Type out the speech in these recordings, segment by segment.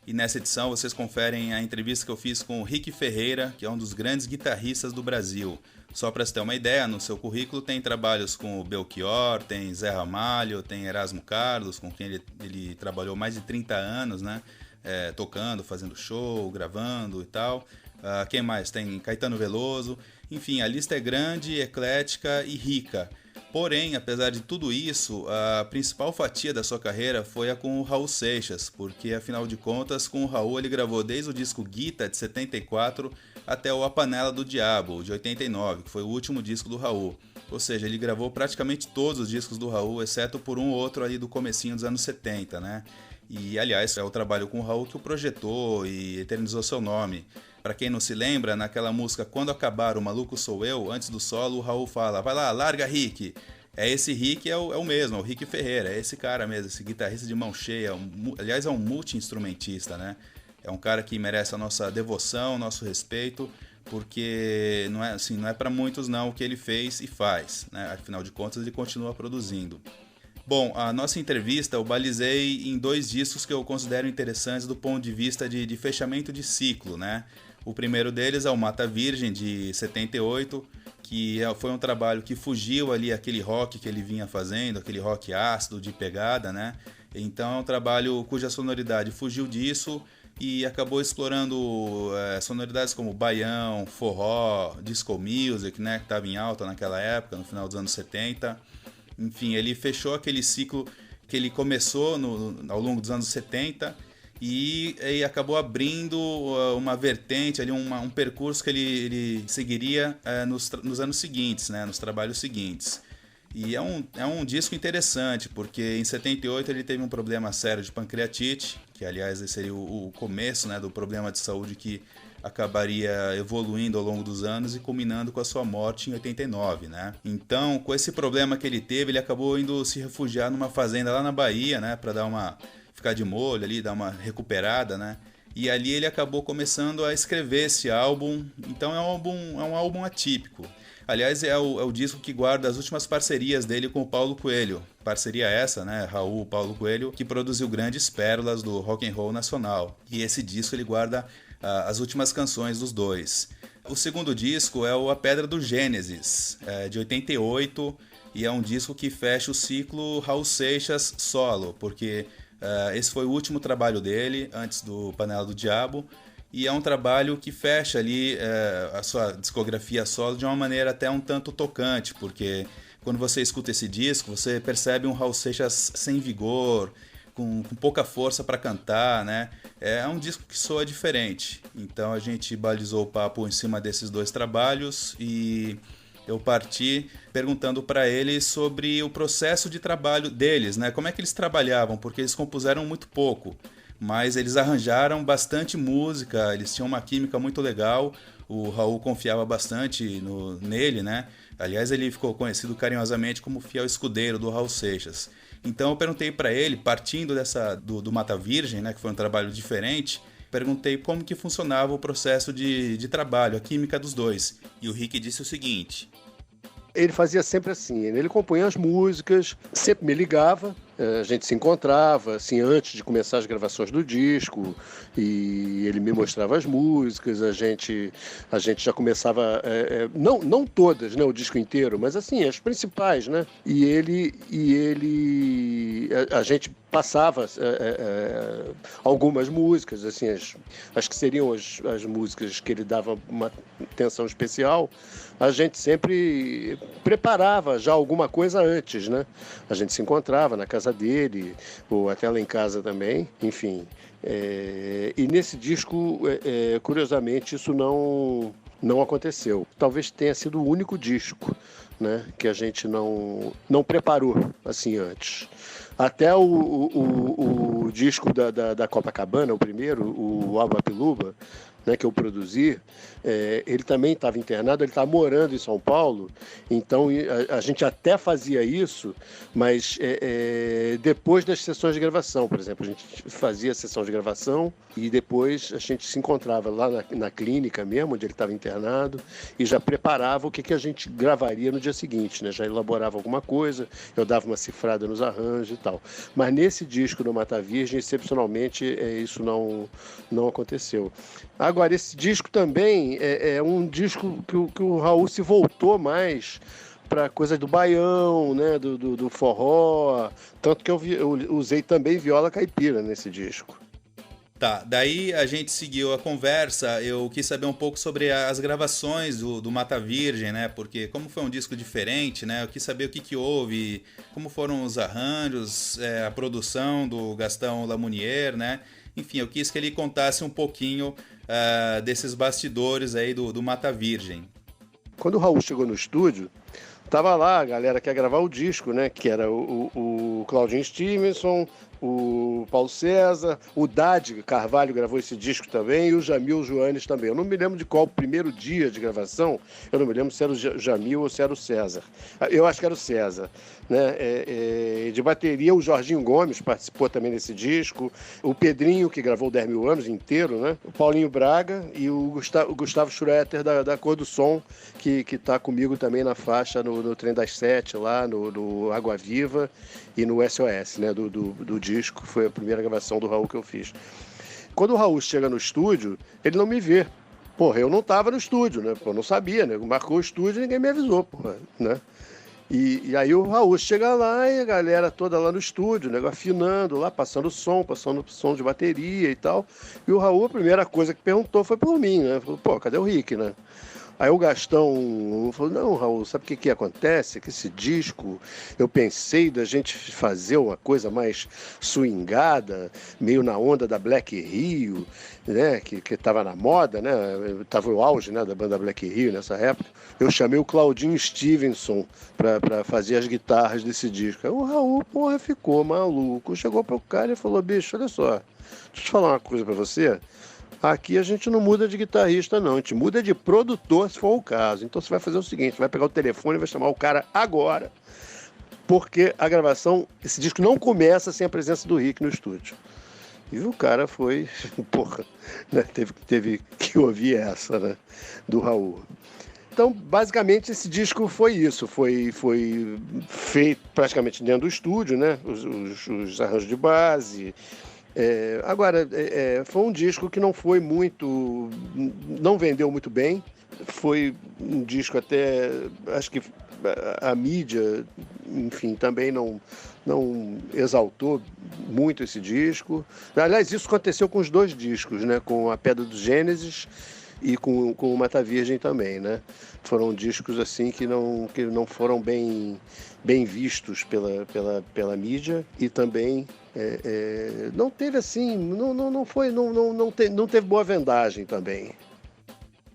e nessa edição vocês conferem a entrevista que eu fiz com o Rick Ferreira, que é um dos grandes guitarristas do Brasil. Só para você ter uma ideia, no seu currículo tem trabalhos com o Belchior, tem Zé Ramalho, tem Erasmo Carlos, com quem ele trabalhou mais de 30 anos, né? Tocando, fazendo show, gravando e tal. Quem mais? Tem Caetano Veloso. Enfim, a lista é grande, eclética e rica. Porém, apesar de tudo isso, a principal fatia da sua carreira foi a com o Raul Seixas, porque afinal de contas, com o Raul ele gravou desde o disco Guita, de 74, até o A Panela do Diabo, de 89, que foi o último disco do Raul. Ou seja, ele gravou praticamente todos os discos do Raul, exceto por um ou outro ali do comecinho dos anos 70, né? E, aliás, é o trabalho com o Raul que o projetou e eternizou seu nome. Para quem não se lembra, naquela música Quando Acabar o Maluco Sou Eu, antes do solo, o Raul fala: vai lá, larga Rick. Esse Rick é o mesmo, é o Rick Ferreira, é esse cara mesmo, esse guitarrista de mão cheia, aliás é um multi-instrumentista, né? É um cara que merece a nossa devoção, nosso respeito, porque não é para muitos não o que ele fez e faz, né? Afinal de contas ele continua produzindo. Bom, a nossa entrevista eu balizei em 2 discos que eu considero interessantes do ponto de vista de fechamento de ciclo, né? O primeiro deles é o Mata Virgem, de 78, que foi um trabalho que fugiu ali aquele rock que ele vinha fazendo, aquele rock ácido, de pegada, né? Então é um trabalho cuja sonoridade fugiu disso e acabou explorando sonoridades como baião, forró, disco music, né? Que estava em alta naquela época, no final dos anos 70. Enfim, ele fechou aquele ciclo que ele começou ao longo dos anos 70 e acabou abrindo uma vertente, ali, um percurso que ele seguiria nos anos seguintes, né, nos trabalhos seguintes. E é um disco interessante, porque em 78 ele teve um problema sério de pancreatite, que aliás seria o começo, né, do problema de saúde que acabaria evoluindo ao longo dos anos e culminando com a sua morte em 89, né? Então, com esse problema que ele teve, ele acabou indo se refugiar numa fazenda lá na Bahia, né, para ficar de molho ali, dar uma recuperada, né? E ali ele acabou começando a escrever esse álbum. Então é um álbum atípico. Aliás, é o disco que guarda as últimas parcerias dele com o Paulo Coelho. Parceria essa, né? Raul Paulo Coelho, que produziu grandes pérolas do rock and roll nacional. E esse disco ele guarda as últimas canções dos dois. O segundo disco é o A Pedra do Gênesis, de 88, e é um disco que fecha o ciclo Raul Seixas solo, porque esse foi o último trabalho dele, antes do Panela do Diabo, e é um trabalho que fecha ali a sua discografia solo de uma maneira até um tanto tocante, porque quando você escuta esse disco, você percebe um Raul Seixas sem vigor, com pouca força para cantar, né? É um disco que soa diferente. Então a gente balizou o papo em cima desses 2 trabalhos e eu parti perguntando para eles sobre o processo de trabalho deles, né? Como é que eles trabalhavam, porque eles compuseram muito pouco, mas eles arranjaram bastante música, eles tinham uma química muito legal, o Raul confiava bastante nele, né? Aliás, ele ficou conhecido carinhosamente como fiel escudeiro do Raul Seixas. Então eu perguntei para ele, partindo do Mata Virgem, né, que foi um trabalho diferente, perguntei como que funcionava o processo de trabalho, a química dos dois. E o Rick disse o seguinte: ele fazia sempre assim, ele compunha as músicas, sempre me ligava, a gente se encontrava, assim, antes de começar as gravações do disco, e ele me mostrava as músicas, a gente já começava, não todas, né, o disco inteiro, mas assim, as principais, né, a gente passava algumas músicas, assim, as que seriam as músicas que ele dava uma atenção especial, a gente sempre preparava já alguma coisa antes, né? A gente se encontrava na casa dele, ou até lá em casa também, enfim. E nesse disco, curiosamente, isso não aconteceu. Talvez tenha sido o único disco, né, que a gente não preparou assim antes. Até o disco da Copacabana, o primeiro, o Alba Piluba, né, que eu produzi, ele também estava internado, ele estava morando em São Paulo, então a gente até fazia isso, mas depois das sessões de gravação, por exemplo, a gente fazia a sessão de gravação e depois a gente se encontrava lá na clínica mesmo, onde ele estava internado, e já preparava o que a gente gravaria no dia seguinte, né? Já elaborava alguma coisa, eu dava uma cifrada nos arranjos e tal. Mas nesse disco do Mata Virgem, excepcionalmente, isso não aconteceu. Agora, esse disco também é um disco que o Raul se voltou mais para coisas do baião, né, do forró, tanto que eu usei também viola caipira nesse disco. Tá, daí a gente seguiu a conversa, eu quis saber um pouco sobre as gravações do Mata Virgem, né, porque como foi um disco diferente, né, eu quis saber o que houve, como foram os arranjos, a produção do Gastão Lamounier, né, enfim, eu quis que ele contasse um pouquinho desses bastidores aí do Mata Virgem. Quando o Raul chegou no estúdio, tava lá a galera que ia gravar o disco, né, que era o Claudinho Stevenson, o Paulo César, o Dade Carvalho gravou esse disco também e o Jamil Joanes também. Eu não me lembro de qual o primeiro dia de gravação, eu não me lembro se era o Jamil ou se era o César. Eu acho que era o César. Né? De bateria, o Jorginho Gomes participou também desse disco, o Pedrinho, que gravou 10 Mil Anos inteiro, né? O Paulinho Braga e o Gustavo Schroeter da Cor do Som, que está comigo também na faixa no Trem das Sete, lá no Água Viva e no SOS, né? do disco, foi a primeira gravação do Raul que eu fiz. Quando o Raul chega no estúdio, ele não me vê. Porra, eu não estava no estúdio, né? Eu não sabia, né? Marcou o estúdio e ninguém me avisou, porra, né? E aí o Raul chega lá e a galera toda lá no estúdio, né, afinando lá, passando som de bateria e tal. E o Raul, a primeira coisa que perguntou foi por mim, né? Falou, pô, cadê o Rick, né? Aí o Gastão falou, não, Raul, sabe o que acontece? Que esse disco, eu pensei da gente fazer uma coisa mais swingada, meio na onda da Black Rio, né? Que estava na moda, né? Tava o auge, né, da banda Black Rio nessa época. Eu chamei o Claudinho Stevenson para fazer as guitarras desse disco. Aí o Raul, porra, ficou maluco. Chegou pro cara e falou, bicho, olha só, deixa eu te falar uma coisa para você. Aqui a gente não muda de guitarrista, não. A gente muda de produtor, se for o caso. Então você vai fazer o seguinte, vai pegar o telefone e vai chamar o cara agora, porque a gravação, esse disco não começa sem a presença do Rick no estúdio. E o cara foi, porra, né? Teve que ouvir essa, né? Do Raul. Então, basicamente, esse disco foi isso. Foi feito praticamente dentro do estúdio, né? Os arranjos de base. Agora, foi um disco que não foi muito... não vendeu muito bem. Foi um disco até... acho que a mídia, enfim, também não exaltou muito esse disco. Aliás, isso aconteceu com os dois discos, né? Com a Pedra do Gênesis e com o Mata Virgem também, né? Foram discos assim que não foram bem vistos pela mídia e também não teve assim, não teve boa vendagem também.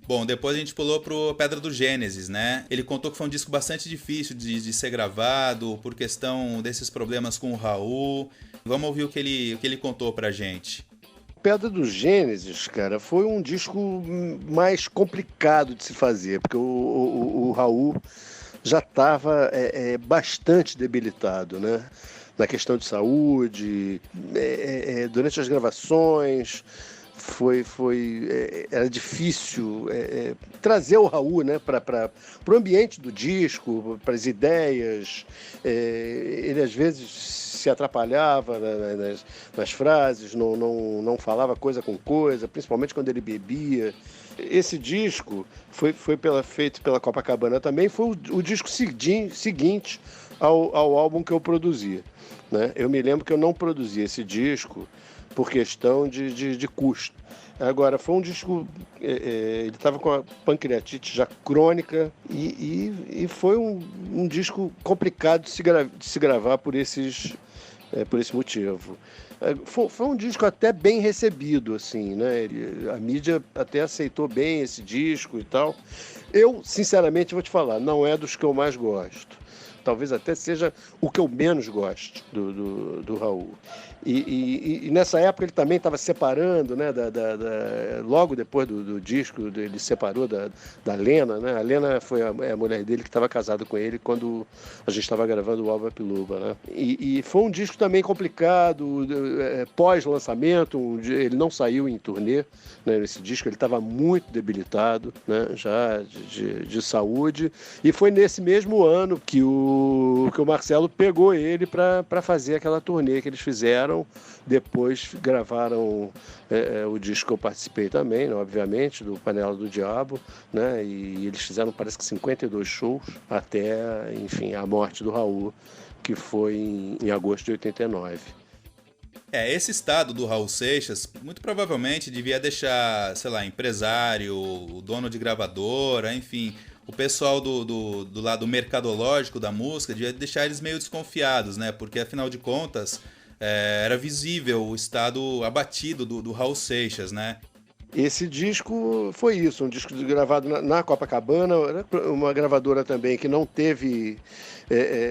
Bom, depois a gente pulou pro Pedra do Gênesis, né? Ele contou que foi um disco bastante difícil de ser gravado por questão desses problemas com o Raul. Vamos ouvir o que ele contou pra gente. Pedra do Gênesis, cara, foi um disco mais complicado de se fazer, porque o Raul já estava bastante debilitado, né? Na questão de saúde, durante as gravações, era difícil trazer o Raul, né, para o ambiente do disco, para as ideias. Ele às vezes se atrapalhava nas frases, não falava coisa com coisa, principalmente quando ele bebia. Esse disco foi feito pela Copacabana também, foi o disco seguinte ao álbum que eu produzi, né? Eu me lembro que eu não produzi esse disco por questão de custo. Agora, foi um disco... ele estava com a pancreatite já crônica e foi um disco complicado de se gravar por esse motivo. Foi um disco até bem recebido, assim, né? A mídia até aceitou bem esse disco e tal. Eu, sinceramente, vou te falar, não é dos que eu mais gosto. Talvez até seja o que eu menos gosto do Raul. E nessa época ele também estava separando, né, logo depois do disco, ele separou da Lena, né? A Lena foi a mulher dele que estava casada com ele quando a gente estava gravando o Alba Piluba, né? E foi um disco também complicado, pós-lançamento, ele não saiu em turnê, né, nesse disco, ele estava muito debilitado, né, já de saúde, e foi nesse mesmo ano que o Marcelo pegou ele para fazer aquela turnê que eles fizeram. Depois gravaram o disco que eu participei também, né, obviamente, do Panela do Diabo, né, e eles fizeram, parece que 52 shows até, enfim, a morte do Raul, que foi em agosto de 89. Esse estado do Raul Seixas muito provavelmente devia deixar, sei lá, empresário, o dono de gravadora, enfim, o pessoal do lado mercadológico da música devia deixar eles meio desconfiados, né? Porque afinal de contas era visível o estado abatido do Raul Seixas, né? Esse disco foi isso, um disco gravado na Copacabana, uma gravadora também que não teve,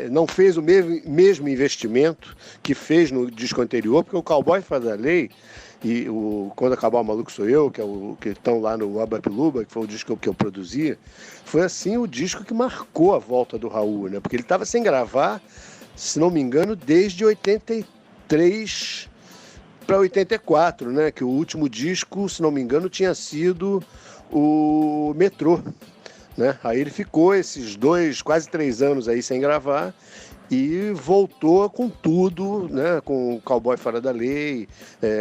não fez o mesmo investimento que fez no disco anterior, porque o Cowboy Fora da Lei e Quando Acabar o Maluco Sou Eu, que estão lá no Alba Piluba, que foi o disco que eu produzia, foi assim o disco que marcou a volta do Raul, né? Porque ele estava sem gravar, se não me engano, desde 83 para 84, né? Que o último disco, se não me engano, tinha sido o Metrô, né? Aí ele ficou esses quase 3 anos aí sem gravar e voltou com tudo, né? Com Cowboy Fora da Lei,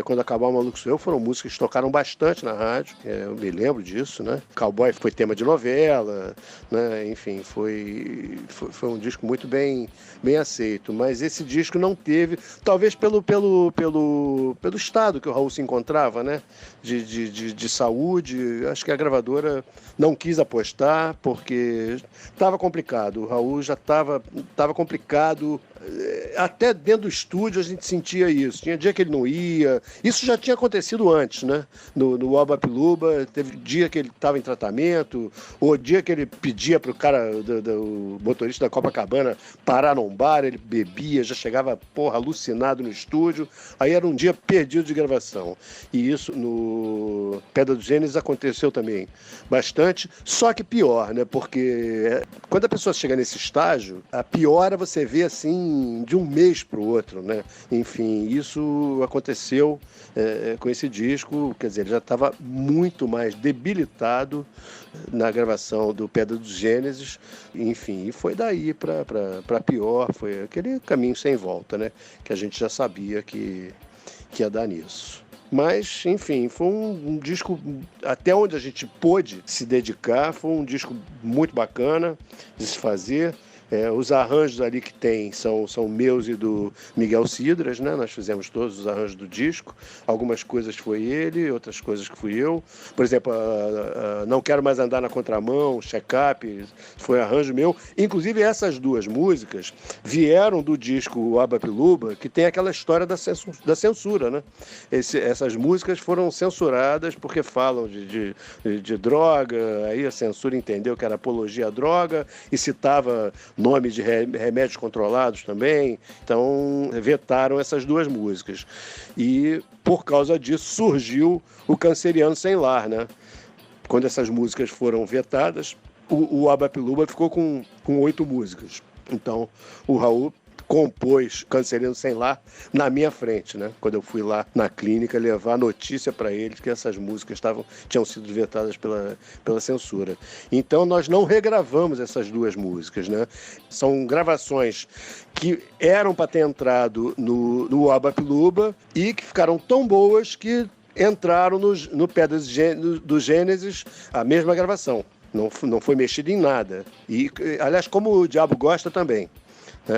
Quando Acabar o Maluco Sou Eu, foram músicas que tocaram bastante na rádio, eu me lembro disso, né? Cowboy foi tema de novela, né? Enfim, foi um disco muito bem aceito, mas esse disco não teve, talvez pelo estado que o Raul se encontrava, né? De saúde, acho que a gravadora não quis apostar, porque estava complicado, o Raul já estava complicado, até dentro do estúdio a gente sentia isso, tinha dia que ele não ia, isso já tinha acontecido antes, né? No Alba Piluba, teve dia que ele estava em tratamento, ou dia que ele pedia para o cara, do motorista da Copacabana, parar num bar, ele bebia, já chegava, alucinado no estúdio, aí era um dia perdido de gravação, e isso no Pedra do Gênesis aconteceu também bastante, só que pior, né? Porque quando a pessoa chega nesse estágio, a piora você vê assim de um mês para o outro, né? Enfim, isso aconteceu com esse disco, quer dizer, ele já estava muito mais debilitado na gravação do Pedra dos Gênesis, enfim, e foi daí para pior, foi aquele caminho sem volta, né? Que a gente já sabia que ia dar nisso. Mas, enfim, foi um disco, até onde a gente pôde se dedicar, foi um disco muito bacana de se fazer. Os arranjos ali que tem são meus e do Miguel Cidras, né? Nós fizemos todos os arranjos do disco. Algumas coisas foi ele, outras coisas que fui eu. Por exemplo, Não Quero Mais Andar na Contramão, Check-up, foi arranjo meu. Inclusive, essas duas músicas vieram do disco Alba Piluba, que tem aquela história da censura, né? Essas músicas foram censuradas porque falam de droga, aí a censura entendeu que era apologia à droga e citava nome de remédios controlados também, então vetaram essas duas músicas. E por causa disso surgiu o Canceriano Sem Lar, né? Quando essas músicas foram vetadas, o Alba Piluba ficou com 8 músicas. Então o Raul compôs Canceriano Sem Lar na minha frente, né? Quando eu fui lá na clínica levar a notícia para eles que essas músicas tinham sido vetadas pela censura. Então nós não regravamos essas duas músicas, né? São gravações que eram para ter entrado no Alba Piluba e que ficaram tão boas que entraram no Pedra do Gênesis a mesma gravação. Não foi mexido em nada. E, aliás, como o Diabo Gosta também.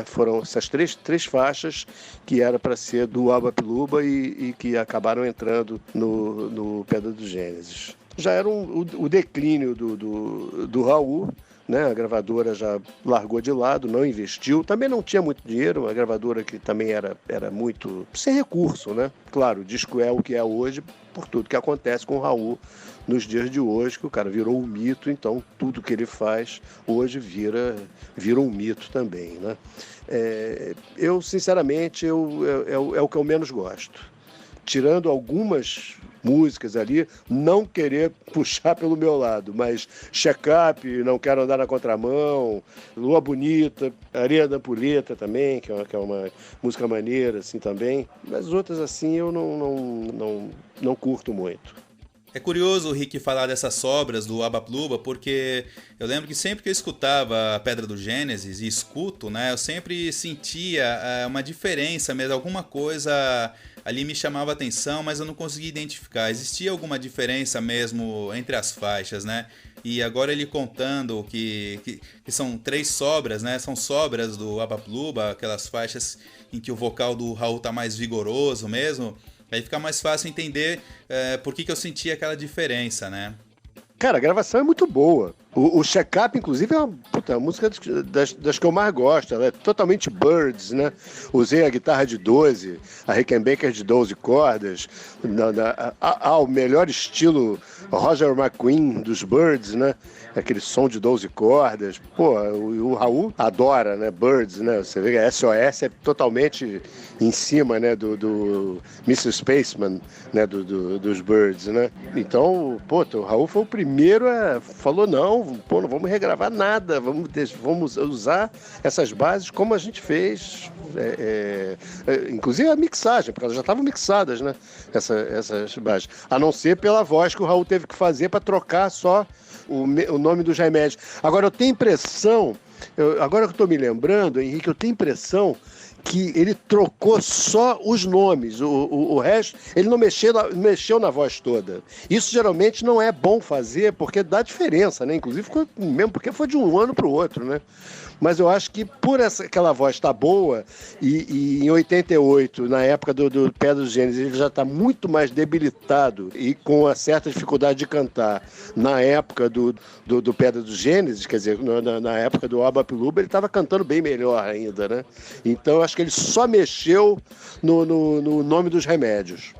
Foram essas três faixas que era para ser do Alba Piluba e que acabaram entrando no Pedra do Gênesis. Já era o declínio do Raul, né? A gravadora já largou de lado, não investiu. Também não tinha muito dinheiro, uma gravadora que também era muito sem recurso, né? Claro, o disco é o que é hoje por tudo que acontece com o Raul nos dias de hoje, que o cara virou um mito, então tudo que ele faz hoje vira um mito também, né? Eu, sinceramente, é o que eu menos gosto. Tirando algumas músicas ali, não querer puxar pelo meu lado, mas Check-up, Não Quero Andar na Contramão, Lua Bonita, Areia da Ampulheta também, que é uma música maneira assim também, mas outras assim eu não curto muito. É curioso o Rick falar dessas sobras do Abba Pluba, porque eu lembro que sempre que eu escutava a Pedra do Gênesis e escuto, né, eu sempre sentia uma diferença mesmo, alguma coisa ali me chamava a atenção, mas eu não conseguia identificar. Existia alguma diferença mesmo entre as faixas, né? E agora ele contando que são 3 sobras, né? São sobras do Abba Pluba, aquelas faixas em que o vocal do Raul tá mais vigoroso mesmo. Aí fica mais fácil entender por que eu sentia aquela diferença, né? Cara, a gravação é muito boa. O Check-up, inclusive, é uma música das que eu mais gosto. Ela é totalmente Birds, né? Usei a guitarra de 12, a Rickenbacker de 12 cordas, o melhor estilo Roger McGuinn dos Birds, né? Aquele som de 12 cordas. Pô, o Raul adora, né? Birds, né? Você vê que a SOS é totalmente em cima, né? Do Mr. Spaceman, né? Dos Birds, né? Então, pô, o Raul foi o primeiro falou, não vamos regravar nada, vamos usar essas bases como a gente fez, inclusive a mixagem, porque elas já estavam mixadas, né? Essas bases, a não ser pela voz que o Raul teve que fazer para trocar só o nome dos remédios. Agora eu tenho impressão, agora que eu estou me lembrando, Henrique, eu tenho impressão que ele trocou só os nomes, o resto, ele não mexeu na voz toda. Isso geralmente não é bom fazer, porque dá diferença, né? Inclusive, mesmo porque foi de um ano para o outro, né? Mas eu acho que por aquela voz estar boa, e em 88, na época do Pedra do Gênesis, ele já está muito mais debilitado e com uma certa dificuldade de cantar. Na época do Pedra do Gênesis, quer dizer, na época do Abba Pluba, ele estava cantando bem melhor ainda, né? Então eu acho que ele só mexeu no nome dos remédios.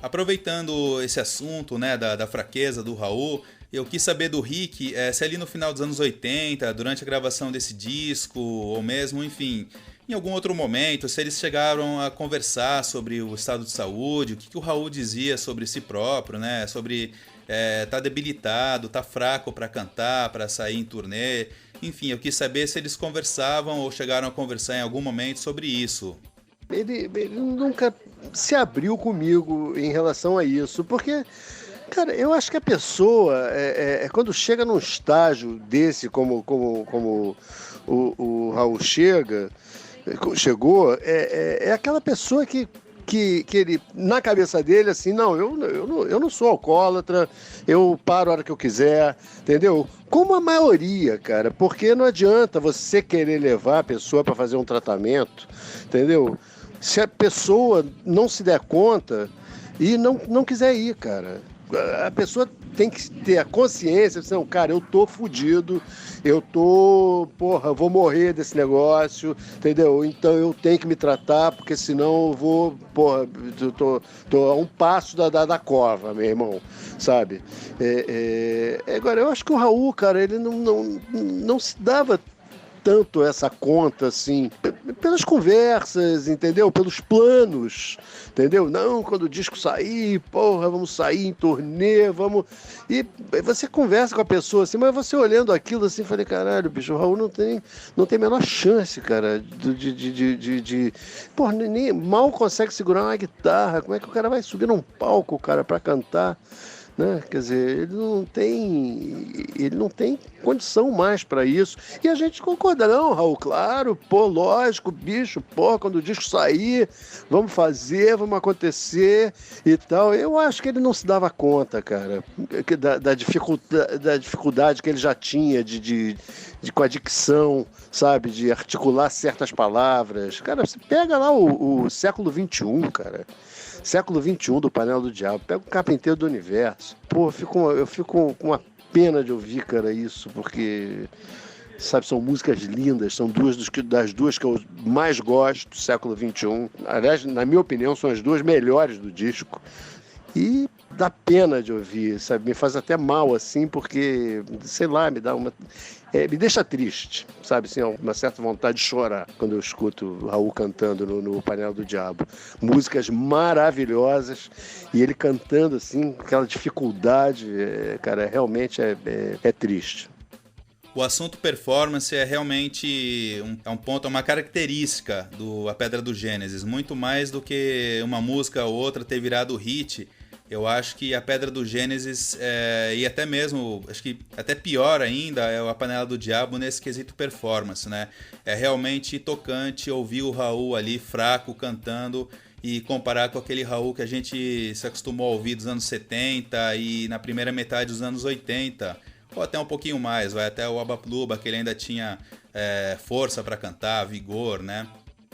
Aproveitando esse assunto, né, da fraqueza do Raul, eu quis saber do Rick se ali no final dos anos 80, durante a gravação desse disco, ou mesmo, enfim, em algum outro momento, se eles chegaram a conversar sobre o estado de saúde, o que o Raul dizia sobre si próprio, né, sobre tá debilitado, tá fraco para cantar, para sair em turnê. Enfim, eu quis saber se eles conversavam ou chegaram a conversar em algum momento sobre isso. Ele nunca se abriu comigo em relação a isso, porque, cara, eu acho que a pessoa, quando chega num estágio desse, como o Raul chegou, é aquela pessoa que ele, na cabeça dele, assim, não, eu não sou alcoólatra, eu paro a hora que eu quiser, entendeu? Como a maioria, cara, porque não adianta você querer levar a pessoa para fazer um tratamento, entendeu? Se a pessoa não se der conta e não quiser ir, cara, a pessoa tem que ter a consciência, assim, cara, eu tô fudido, vou morrer desse negócio, entendeu? Então eu tenho que me tratar, porque senão eu vou, eu tô a um passo da cova, meu irmão, sabe? Agora, eu acho que o Raul, cara, ele não se dava tanto essa conta, assim, pelas conversas, entendeu? Pelos planos, entendeu? Não, quando o disco sair, vamos sair em turnê, vamos... E você conversa com a pessoa, assim, mas você olhando aquilo, assim, falei, caralho, bicho, o Raul não tem a menor chance, cara, nem mal consegue segurar uma guitarra, como é que o cara vai subir num palco, cara, pra cantar? Né? Quer dizer, ele não tem condição mais para isso. E a gente concorda, não, Raul, claro, lógico, bicho, quando o disco sair, vamos fazer, vamos acontecer e tal. Eu acho que ele não se dava conta, cara, da dificuldade que ele já tinha com a dicção, sabe, de articular certas palavras. Cara, você pega lá o século XXI, cara. Século XXI do Panela do Diabo. Pega o Carpinteiro do Universo. Eu fico com uma pena de ouvir, cara, isso, porque, sabe, são músicas lindas, são das duas que eu mais gosto do século XXI. Aliás, na minha opinião, são as duas melhores do disco. E dá pena de ouvir, sabe? Me faz até mal, assim, porque, sei lá, me deixa triste, sabe? Assim, uma certa vontade de chorar quando eu escuto o Raul cantando no Painel do Diabo. Músicas maravilhosas e ele cantando, assim, aquela dificuldade, cara, realmente é triste. O assunto performance é realmente um ponto, é uma característica do A Pedra do Gênesis, muito mais do que uma música ou outra ter virado hit. Eu acho que A Pedra do Gênesis, e até mesmo, acho que até pior ainda, é A Panela do Diabo nesse quesito performance, né? É realmente tocante ouvir o Raul ali fraco cantando e comparar com aquele Raul que a gente se acostumou a ouvir dos anos 70 e na primeira metade dos anos 80, ou até um pouquinho mais, vai até o Abapluba, que ele ainda tinha força para cantar, vigor, né?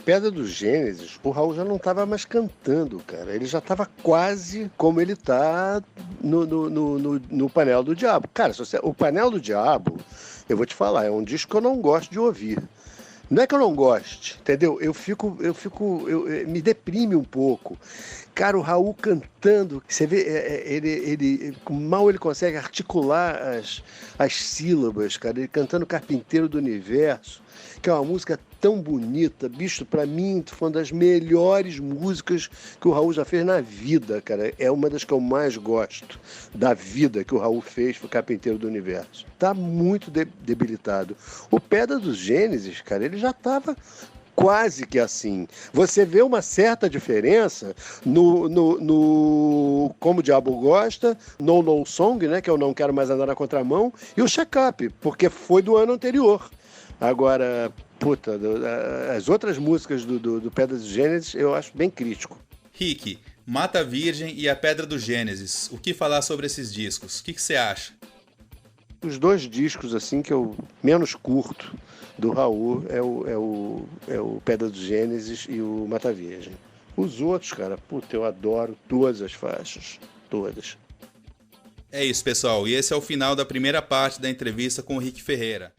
Pedra do Gênesis, o Raul já não estava mais cantando, cara. Ele já estava quase como ele tá no Painel do Diabo. Cara, o Painel do Diabo, eu vou te falar, é um disco que eu não gosto de ouvir. Não é que eu não goste, entendeu? Me deprime um pouco. Cara, o Raul cantando, você vê, mal ele consegue articular as sílabas, cara. Ele cantando Carpinteiro do Universo, que é uma música tão bonita, bicho, pra mim foi uma das melhores músicas que o Raul já fez na vida, cara. É uma das que eu mais gosto da vida que o Raul fez, foi Carpinteiro do Universo. Tá muito debilitado. O Pedra dos Gênesis, cara, ele já tava quase que assim. Você vê uma certa diferença no Como o Diabo Gosta, No Song, né, que eu Não Quero Mais Andar na Contramão, e o Check Up, porque foi do ano anterior. Agora, puta, as outras músicas do Pedra do Gênesis eu acho bem crítico. Rick, Mata Virgem e A Pedra do Gênesis, o que falar sobre esses discos? O que você acha? Os dois discos assim que eu menos curto do Raul é o Pedra do Gênesis e o Mata Virgem. Os outros, cara, puta, eu adoro todas as faixas, todas. É isso, pessoal, e esse é o final da primeira parte da entrevista com o Rick Ferreira.